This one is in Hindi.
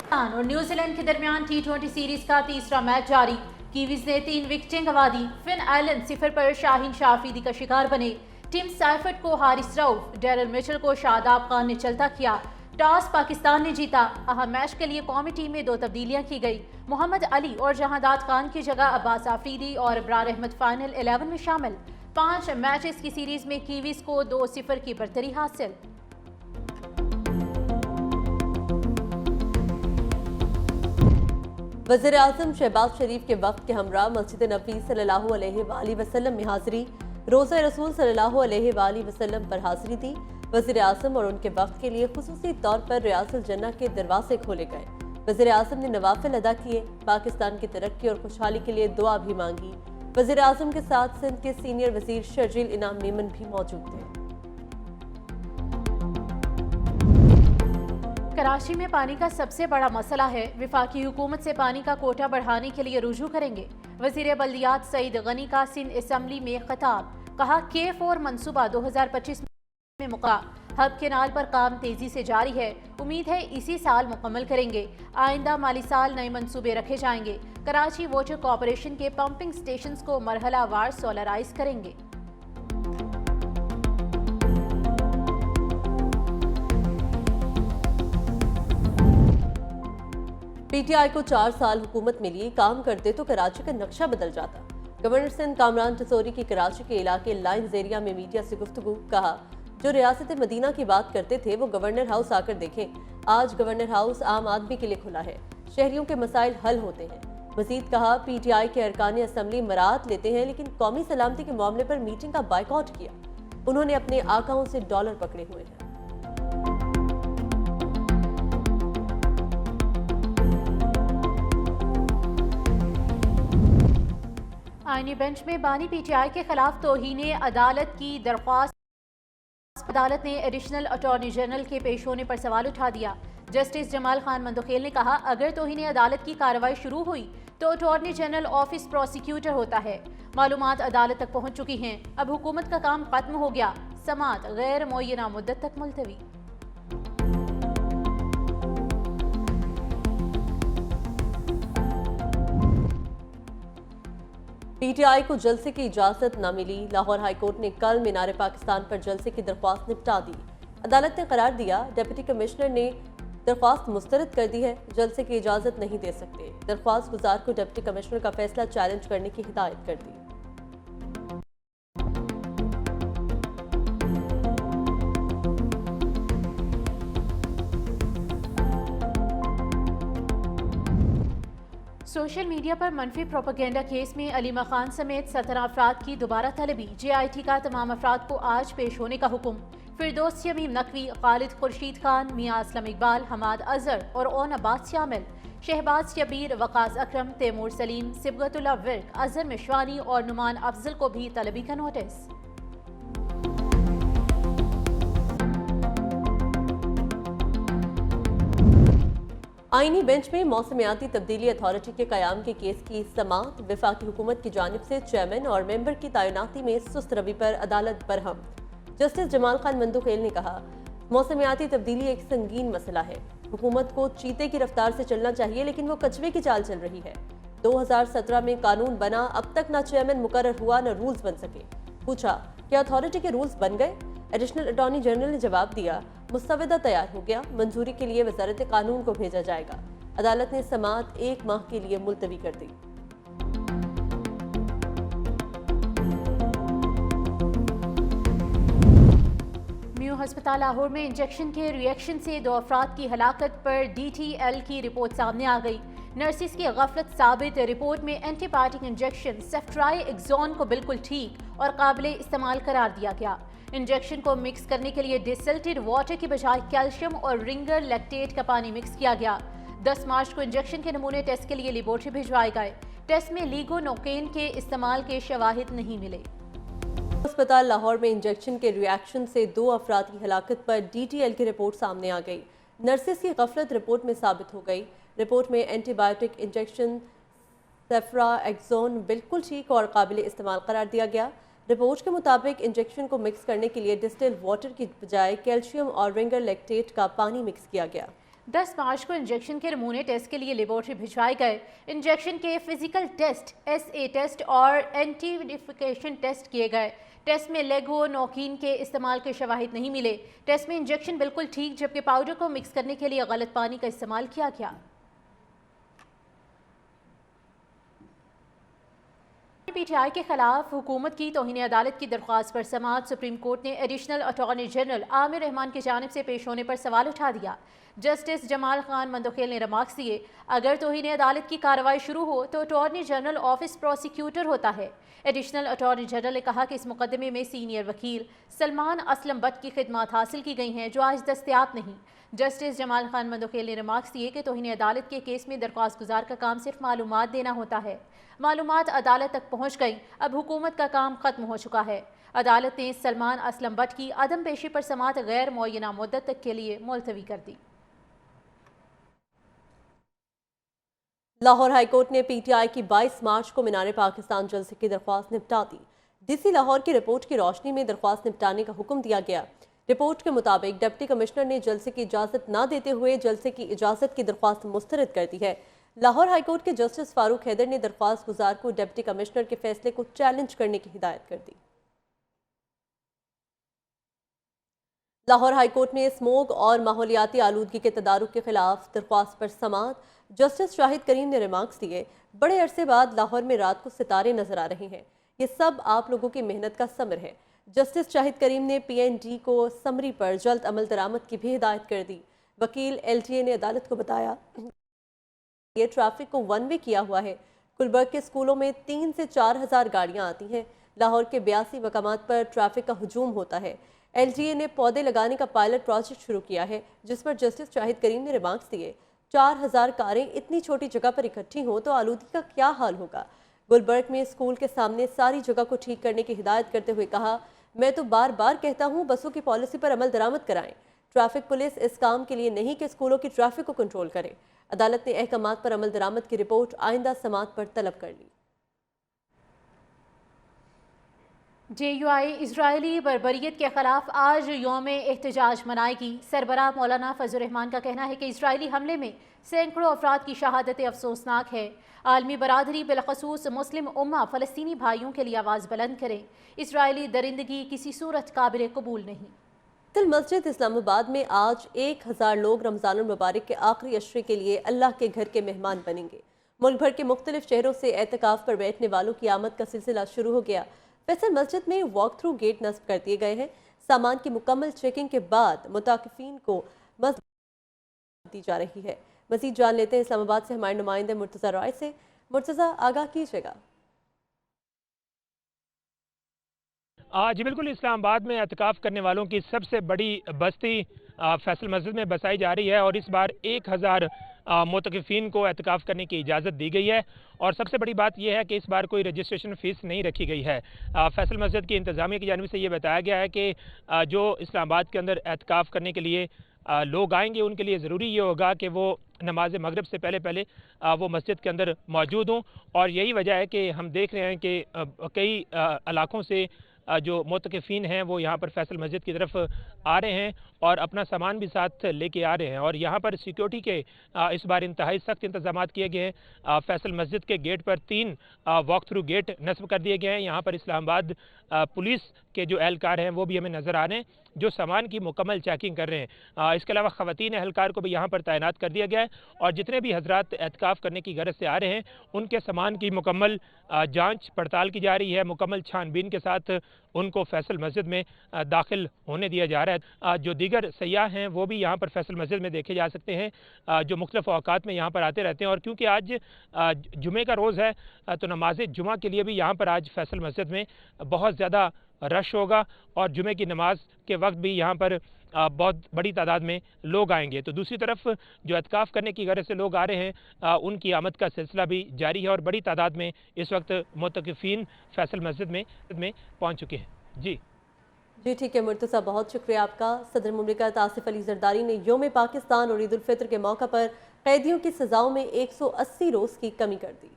और न्यूजीलैंड के दरमियान T20 सीरीज का तीसरा मैच जारी। कीवीज ने 3 विकेटें गंवा दी। फिन आइलैंड 0 पर शाहीन शाह अफरीदी का शिकार बने। टिम साइफर्ट को हारिस रऊफ, डेरिल मिचेल को शादाब खान ने चलता किया। टॉस पाकिस्तान ने जीता। अहम मैच के लिए कौमी टीम में 2 तब्दीलियां की गई। मोहम्मद अली और जहादात खान की जगह अब्बास आफरीदी और इब्रार अहमद फाइनल 11 में शामिल। 5 मैचेस की सीरीज में कीवीज को 2-0 की बरतरी हासिल। वज़ीर आज़म शहबाज शरीफ के वक्त के हमरा मस्जिद नबी सल्लल्लाहु अलैहि वसल्लम में हाजिरी। रोज़ा रसूल सल्लल्लाहु अलैहि वसल्लम पर हाजिरी दी। वज़ीर आज़म और उनके वक्त के लिए खुसूसी तौर पर रियासत जन्नत के दरवाजे खोले गए। वज़ीर आज़म ने नवाफिल अदा किए। पाकिस्तान की तरक्की और खुशहाली के लिए दुआ भी मांगी। वज़ीर आज़म के साथ सिंध के सीनियर वज़ीर शर्जील इनाम मेमन भी मौजूद थे। कराची में पानी का सबसे बड़ा मसला है। विफाकी हुकूमत से पानी का कोटा बढ़ाने के लिए रुजू करेंगे। वज़ीर बल्दियात सईद गनी का सिंध असम्बली में खिताब। कहा K4 मनसूबा 2025 में मुका। हब केनाल पर काम तेजी से जारी है। उम्मीद है इसी साल मुकम्मल करेंगे। आइंदा माली साल नए मंसूबे रखे जाएंगे। कराची वाटर कॉरपोरेशन के पंपिंग स्टेशन को मरहलावार सोलराइज करेंगे। PTI को 4 साल हुकूमत मिली, काम करते तो कराची का नक्शा बदल जाता। गवर्नर सिंध कामरान टसोरी की कराची के इलाके लाइन्स एरिया में मीडिया से गुफ्तगू। कहा, जो रियासत मदीना की बात करते थे वो गवर्नर हाउस आकर देखें। आज गवर्नर हाउस आम आदमी के लिए खुला है। शहरियों के मसाइल हल होते हैं। मजीद कहा, PTI के अरकान असम्बली मराहत लेते हैं लेकिन कौमी सलामती के मामले पर मीटिंग का बायकॉट किया। उन्होंने अपने आकाओं से डॉलर पकड़े हुए हैं। आईनी बेंच में बानी PTI के खिलाफ तौहीन अदालत की दरख्वास्त। अदालत ने एडिशनल अटॉर्नी जनरल के पेश होने पर सवाल उठा दिया। जस्टिस जमाल खान मंदोखेल ने कहा, अगर तौहीन अदालत की कार्रवाई शुरू हुई तो अटॉर्नी जनरल ऑफिस प्रोसिक्यूटर होता है। मालूमात अदालत तक पहुंच चुकी हैं। अब हुकूमत का काम खत्म हो गया। समाअत गैर मुअय्यना मुद्दत तक मुलतवी। PTI को जलसे की इजाजत न मिली। लाहौर हाईकोर्ट ने कल मीनार पाकिस्तान पर जलसे की दरख्वास्त निपटा दी। अदालत ने करार दिया, डिप्टी कमिश्नर ने दरख्वास्त मुस्तरद कर दी है, जलसे की इजाजत नहीं दे सकते। दरख्वास्त गुजार को डिप्टी कमिश्नर का फैसला चैलेंज करने की हिदायत कर दी। सोशल मीडिया पर मनफी प्रोपेगेंडा केस में अलीमा खान समेत 17 अफराद की दोबारा तलबी। JIT का तमाम अफराद को आज पेश होने का हुक्म। फिरदौस शमीम नकवी, खालिद खुर्शीद खान, मियां असलम इकबाल, हमाद अजहर और ओन अब्बास शामिल। शहबाज शबीर, वकास अकरम, तैमूर सलीम, सिबगतुल्लाह विर्क, अजहर मिशवानी और नुमान अफजल को भी तलबी का नोटिस। आईनी बेंच में मौसमियाती तब्दीली अथॉरिटी के कयाम के केस की समाअत। वफाकी हुकूमत की जानिब से चेयरमैन और मेंबर की तैनाती में सुस्त रवि पर अदालत बरहम। जस्टिस जमाल खान मंदोखेल ने कहा, मौसमियाती तब्दीली एक संगीन मसला है। हुकूमत को चीते की रफ्तार से चलना चाहिए लेकिन वो कछुए की चाल चल रही है। 2017 में कानून बना, अब तक न चेयरमैन मुकर्रर हुआ न रूल्स बन सके। पूछा, क्या अथॉरिटी के रूल्स बन गए? एडिशनल अटॉर्नी जनरल ने जवाब दिया, मुस्तवदा तैयार हो गया, मंजूरी के लिए वजारत कानून को भेजा जाएगा। अदालत ने समाअत 1 माह के लिए मुलतवी कर दी। म्यू अस्पताल लाहौर में इंजेक्शन के रिएक्शन से 2 अफराद की हलाकत पर DTL की रिपोर्ट सामने आ गई। नर्सिस की गफलत साबित। रिपोर्ट में एंटीबायोटिक इंजेक्शन सेफ्ट्राई एक्सोन को बिल्कुल ठीक और काबिले इस्तेमाल करार दिया गया। इंजेक्शन को मिक्स करने के लिए डिसल्टेड वाटर की बजाय कैल्शियम और रिंगर लैक्टेट का पानी मिक्स किया गया। 10 मार्च को इंजेक्शन के नमूने टेस्ट के लिए लेबोरेटरी भिजवाए गए। टेस्ट में लीगोनोकेन के इस्तेमाल के शवाहिद नहीं मिले। अस्पताल लाहौर में इंजेक्शन के रिएक्शन से 2 अफराद की हलाकत पर DTL की रिपोर्ट सामने आ गई। नर्सिस की गफलत रिपोर्ट में साबित हो गई। रिपोर्ट में एंटीबायोटिक इंजेक्शन सेफ्रा एक्सोन बिल्कुल ठीक और काबिल इस्तेमाल करार दिया गया। रिपोर्ट के मुताबिक इंजेक्शन को मिक्स करने के लिए डिस्टिल्ड वाटर की बजाय कैल्शियम और रिंगर लैक्टेट का पानी मिक्स किया गया। 10 मार्च को इंजेक्शन के नमूने टेस्ट के लिए लेबोरेटरी भिजवाए गए। इंजेक्शन के फिजिकल टेस्ट, SA टेस्ट और एंटीफिकेशन टेस्ट किए गए। टेस्ट में लेगोनोकिन के इस्तेमाल के शवाहिद नहीं मिले। टेस्ट में इंजेक्शन बिल्कुल ठीक, जबकि पाउडर को मिक्स करने के लिए गलत पानी का इस्तेमाल किया गया। PTI के खिलाफ हुकूमत की तौहीन अदालत की दरख्वास्त पर समाअत सुप्रीम कोर्ट ने additional attorney general Aamir Rahman की जानिब से पेश होने पर सवाल उठा दिया। जस्टिस जमाल खान मंदोखेल ने रिमार्क्स दिए, अगर तौहीन अदालत की कार्रवाई शुरू हो तो अटॉर्नी जनरल ऑफिस प्रोसिक्यूटर होता है। एडिशनल अटॉर्नी जनरल ने कहा कि इस मुकदमे में सीनियर वकील सलमान असलम बट की खिदमात हासिल की गई हैं जो आज दस्तयाब नहीं। जस्टिस जमाल खान मंदोखेल ने रिमार्क्स दिए कि तौहीन अदालत के केस में दरख्वास्त गुजार का काम सिर्फ मालूमात देना होता है। मालूमात अदालत तक पहुँच गई, अब हुकूमत का काम खत्म हो चुका है। अदालत ने सलमान असलम बट की अदम पेशी पर समाअत गैर मुअय्यना मुद्दत तक के लिए मुलतवी कर दी। लाहौर हाईकोर्ट ने PTI की 22 मार्च को मीनार पाकिस्तान जलसे की दरख्वास्त निपटा दी। DC लाहौर की रिपोर्ट की रोशनी में दरख्वास्त निपटाने का हुक्म दिया गया। रिपोर्ट के मुताबिक डिप्टी कमिश्नर ने जलसे की इजाज़त न देते हुए जलसे की इजाज़त की दरख्वास्त मुस्तरद कर दी है। लाहौर हाईकोर्ट के जस्टिस फारूक हैदर ने दरख्वास्त गुजार को डिप्टी कमिश्नर के फैसले को चैलेंज करने की हिदायत कर दी। लाहौर हाईकोर्ट ने स्मोग और माहौलियाती आलूदगी के तदारुक के खिलाफ दरख्वास्त पर समाअत जस्टिस शाहिद करीम ने रिमार्क्स दिए, बड़े अरसे बाद लाहौर में रात को सितारे नजर आ रहे हैं, ये सब आप लोगों की मेहनत का समर है। जस्टिस शाहिद करीम ने PND को समरी पर जल्द अमल दरामद की भी हिदायत कर दी। वकील LTA ने अदालत को बताया ये ट्रैफिक को वन वे किया हुआ है। गुलबर्ग के स्कूलों में 3 से 4 हज़ार गाड़ियाँ आती हैं। लाहौर के 82 मकामात पर ट्रैफिक का हुजूम होता है। LTA ने पौधे लगाने का पायलट प्रोजेक्ट शुरू किया है, जिस पर जस्टिस शाहिद करीम ने रिमार्क्स दिए। 4000 कारें इतनी छोटी जगह पर इकट्ठी हों तो आलूदगी का क्या हाल होगा। गुलबर्ग में स्कूल के सामने सारी जगह को ठीक करने की हिदायत करते हुए कहा, मैं तो बार बार कहता हूँ बसों की पॉलिसी पर अमल दरामद कराएं। ट्रैफिक पुलिस इस काम के लिए नहीं कि स्कूलों की ट्रैफिक को कंट्रोल करे। अदालत ने अहकामात पर अमल दरामद की रिपोर्ट आइंदा समाअत पर तलब कर ली। JUI इजरायली बर्बरियत के खिलाफ आज यौम एहतजाज मनाएगी। सरबराह मौलाना फजल रहमान का कहना है कि इजरायली हमले में सैकड़ों अफराद की शहादत अफसोसनाक है। आलमी बरादरी बिलखसूस मुस्लिम उम्मा फ़लस्तीनी भाइयों के लिए आवाज़ बुलंद करें। इजरायली दरिंदगी किसी सूरत काबिल कबूल नहीं। मस्जिद इस्लामाबाद में आज 1000 लोग रमज़ानुल मुबारक के आखिरी अशरे के लिए अल्लाह के घर के मेहमान बनेंगे। मुल्क भर के मुख्तलिफ शहरों से एतकाफ पर बैठने वालों की आमद का सिलसिला शुरू हो गया। फैसल मस्जिद में वॉक थ्रू गेट नस्ब कर दिए गए हैं। सामान की मुकम्मल चेकिंग के बाद मुताकिफीन को मस्जिद दी जा रही है। मज़ीद जान लेते हैं इस्लामाबाद से हमारे नुमाइंदे मुर्तज़ा रॉय से। मुर्तज़ा, आगाह कीजिएगा। जी बिल्कुल, इस्लामाबाद में एतकाफ़ करने वालों की सबसे बड़ी बस्ती फैसल मस्जिद में बसाई जा रही है और इस बार 1000 मुतकिफ़ीन को एतकाफ़ करने की इजाज़त दी गई है। और सबसे बड़ी बात यह है कि इस बार कोई रजिस्ट्रेशन फ़ीस नहीं रखी गई है। फैसल मस्जिद की इंतज़ामिया की जानिब से ये बताया गया है कि जो इस्लामाबाद के अंदर एतकाफ़ करने के लिए लोग आएंगे उनके लिए ज़रूरी ये होगा कि वो नमाज मगरिब से पहले वो मस्जिद के अंदर मौजूद हों। और यही वजह है कि हम देख रहे हैं कि कई इलाकों से जो मुतकिफ़ीन हैं वो यहाँ पर फैसल मस्जिद की तरफ आ रहे हैं और अपना सामान भी साथ लेके आ रहे हैं। और यहाँ पर सिक्योरिटी के इस बार इंतहाई सख्त इंतजाम किए गए हैं। फैसल मस्जिद के गेट पर 3 वॉक थ्रू गेट नस्ब कर दिए गए हैं। यहाँ पर इस्लामाबाद पुलिस के जो एहलकार हैं वो भी हमें नज़र आ रहे हैं जो सामान की मुकम्मल चेकिंग कर रहे हैं। इसके अलावा ख़वातीन एहलकार को भी यहाँ पर तैनात कर दिया गया है और जितने भी हजरात एतकाफ़ करने की गरज से आ रहे हैं उनके सामान की मुकम्मल जाँच पड़ताल की जा रही है। मुकम्मल छानबीन के साथ उनको फैसल मस्जिद में दाखिल होने दिया जा रहा है। जो दीगर सयाह हैं वो भी यहाँ पर फैसल मस्जिद में देखे जा सकते हैं जो मुख्तलिफ़ औक़ात में यहाँ पर आते रहते हैं। और क्योंकि आज जुमे का रोज़ है तो नमाज जुमा के लिए भी यहाँ पर आज फैसल मस्जिद में बहुत ज़्यादा रश होगा और जुमे की नमाज के वक्त भी यहाँ पर बहुत बड़ी तादाद में लोग आएंगे। तो दूसरी तरफ जो एतकाफ़ करने की गरज से लोग आ रहे हैं उनकी आमद का सिलसिला भी जारी है और बड़ी तादाद में इस वक्त मुतकिफ़ीन फैसल मस्जिद में पहुँच चुके हैं। जी ठीक है मुर्तज़ा, बहुत शुक्रिया आपका। सदर मुमलिकत आसिफ अली जरदारी ने यौम पाकिस्तान और ईद उल फित्र के मौका पर कैदियों की सज़ाओं में 180 रोज़ की कमी कर दी।